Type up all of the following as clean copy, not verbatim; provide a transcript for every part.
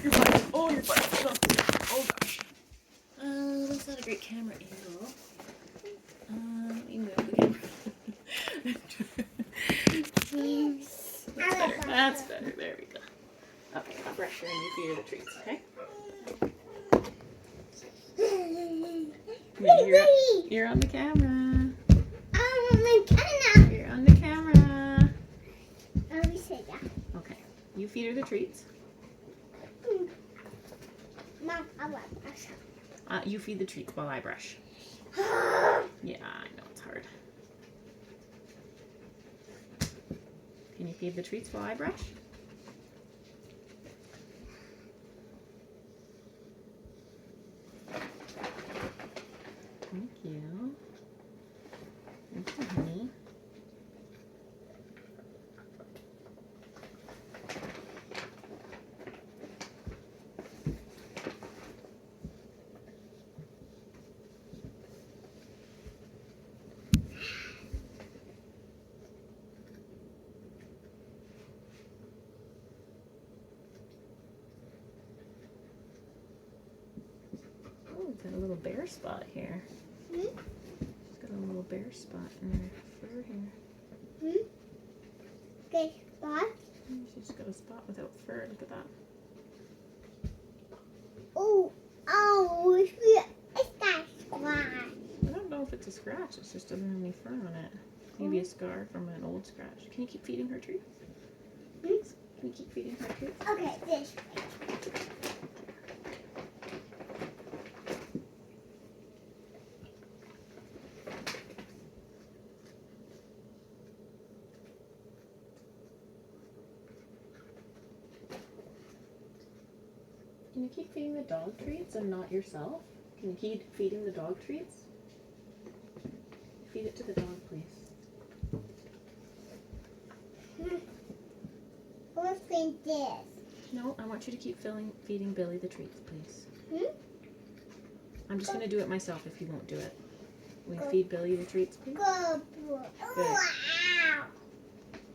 Your butt. Oh, your butt. Oh gosh. That's not a great camera angle. Let me move the camera. That's better. There we go. Okay, I'll brush her and you feed her the treats, okay? You're on the camera. You're on the camera. Okay, you feed her the treats. Mom, You feed the treats while I brush. Yeah, I know it's hard. Can you feed the treats while I brush? Thank you. Thank you, honey. Oh, it's got a little bare spot here. She's got a little bare spot in her fur here. Good spot. She's got a spot without fur. Look at that. Oh, it's that scratch. I don't know if it's a scratch. It's just doesn't have any fur on it. Maybe a scar from an old scratch. Can you keep feeding her treats? Can you keep feeding her treats? Okay, this way. Can you keep feeding the dog treats and not yourself? Can you keep feeding the dog treats? Feed it to the dog, please. Let's feed this. No, I want you to keep feeding Billy the treats, please. Hmm? I'm just going to do it myself if you won't do it. Will you feed Billy the treats, please? Good boy. Good. Wow.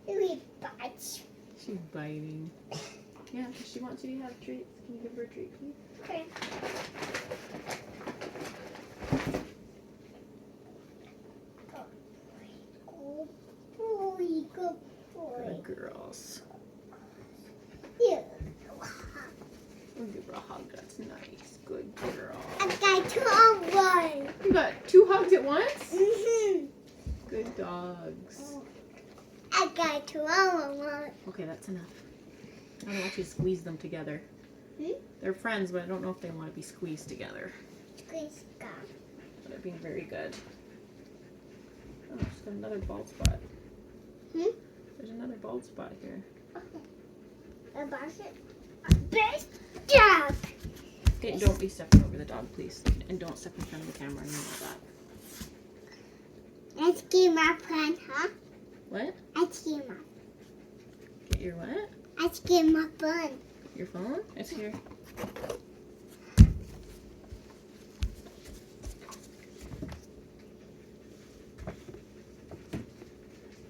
Really bad. She's biting. Yeah, does she want you to have treats? Can you give her a treat, please? Okay. Good boy. Good girls. Here. We'll give her a hug. That's nice. Good girl. I got 2 on one. You got 2 hugs at once? Mm-hmm. Good dogs. I got 2 on one. Okay, that's enough. I don't want you to squeeze them together. Hmm? They're friends, but I don't know if they want to be squeezed together. Squeeze gum. They're being very good. Oh, she's got another bald spot. Hmm? There's another bald spot here. A basket. Best job. Okay, don't be stepping over the dog, please. And don't step in front of the camera and all that. Let's get my pen, huh? What? Let's get my. Get your what? Let's get my phone. Your phone? It's here.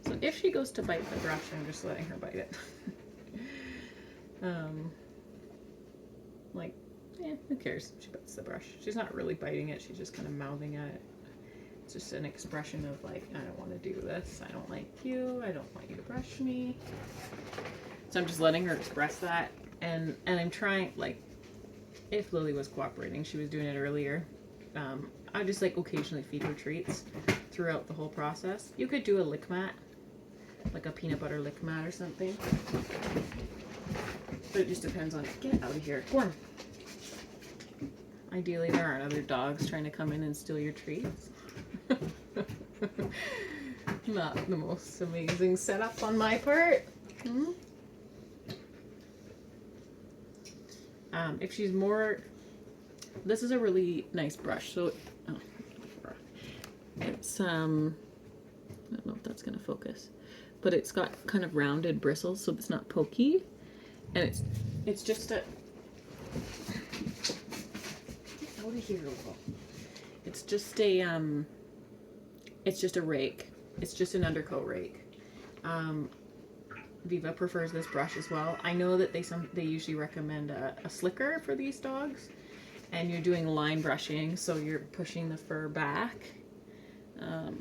So if she goes to bite the brush, I'm just letting her bite it. Like, who cares if she bites the brush? She's not really biting it, she's just kind of mouthing at it. It's just an expression of like, I don't want to do this, I don't like you, I don't want you to brush me. So I'm just letting her express that, and I'm trying, like, if Lily was cooperating, she was doing it earlier, I just like occasionally feed her treats throughout the whole process. You could do a lick mat, like a peanut butter lick mat or something. But it just depends on, get out of here, go on. Ideally there aren't other dogs trying to come in and steal your treats. Not the most amazing setup on my part. If she's more, this is a really nice brush, so it's I don't know if that's gonna focus, but it's got kind of rounded bristles, so it's not pokey, and it's just a out of here. It's just a rake. It's just an undercoat rake. Viva prefers this brush as well. I know that they usually recommend a slicker for these dogs, and you're doing line brushing, so you're pushing the fur back. Let me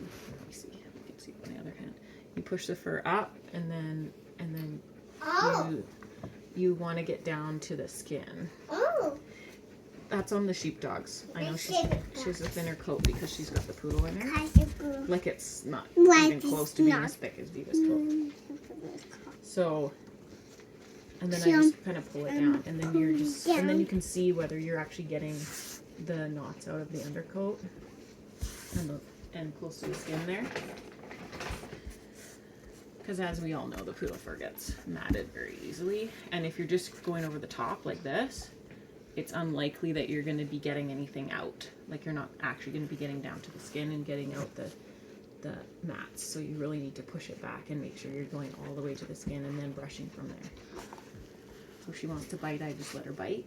see. You can see with my other hand. You push the fur up, and then you want to get down to the skin. Oh. That's on the sheepdogs. I know she has a thinner coat because she's got the poodle in her. Like it's not even close to being as thick as Viva's coat. So, and then I just kind of pull it down, and then and then you can see whether you're actually getting the knots out of the undercoat and close to the skin there. Because as we all know, the poodle fur gets matted very easily, and if you're just going over the top like this, it's unlikely that you're going to be getting anything out. Like you're not actually going to be getting down to the skin and getting out the mats. So you really need to push it back and make sure you're going all the way to the skin and then brushing from there. So if she wants to bite, I just let her bite.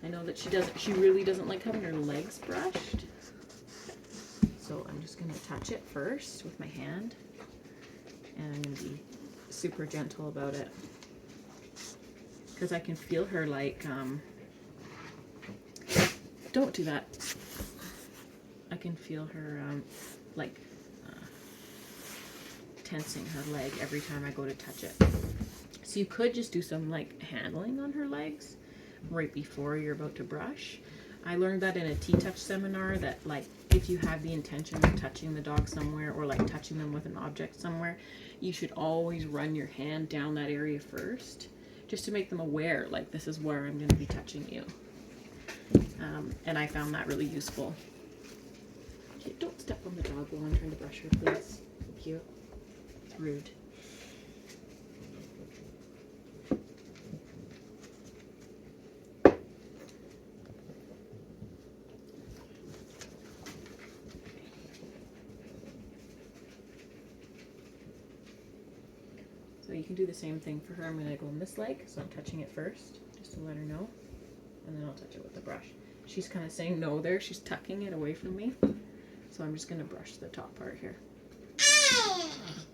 I know that she really doesn't like having her legs brushed. So I'm just going to touch it first with my hand. And I'm going to be super gentle about it. Because I can feel her like, don't do that. I can feel her tensing her leg every time I go to touch it. So you could just do some like handling on her legs right before you're about to brush. I learned that in a T-Touch seminar that like if you have the intention of touching the dog somewhere or like touching them with an object somewhere, you should always run your hand down that area first just to make them aware like this is where I'm going to be touching you. And I found that really useful. Okay, don't step on the dog while I'm trying to brush her, please. Thank you. It's rude. So you can do the same thing for her. I'm going to go on this leg, so I'm touching it first, just to let her know. And then I'll touch it with the brush. She's kind of saying no there. She's tucking it away from me. So I'm just going to brush the top part here.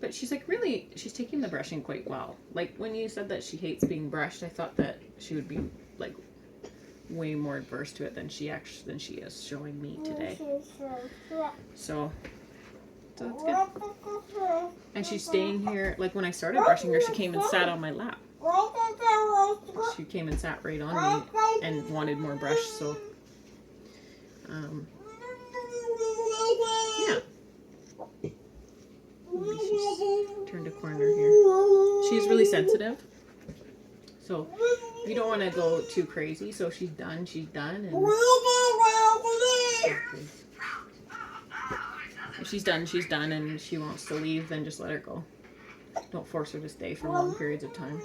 But she's like really, she's taking the brushing quite well. Like when you said that she hates being brushed, I thought that she would be like way more adverse to it than she is showing me today. So that's good. And she's staying here. Like when I started brushing her, she came and sat on my lap. She came and sat right on me and wanted more brush. So, yeah. She's turned a corner here. She's really sensitive. So you don't want to go too crazy. So she's done. She's done. And if she's done, and she wants to leave, then just let her go. Don't force her to stay for long periods of time.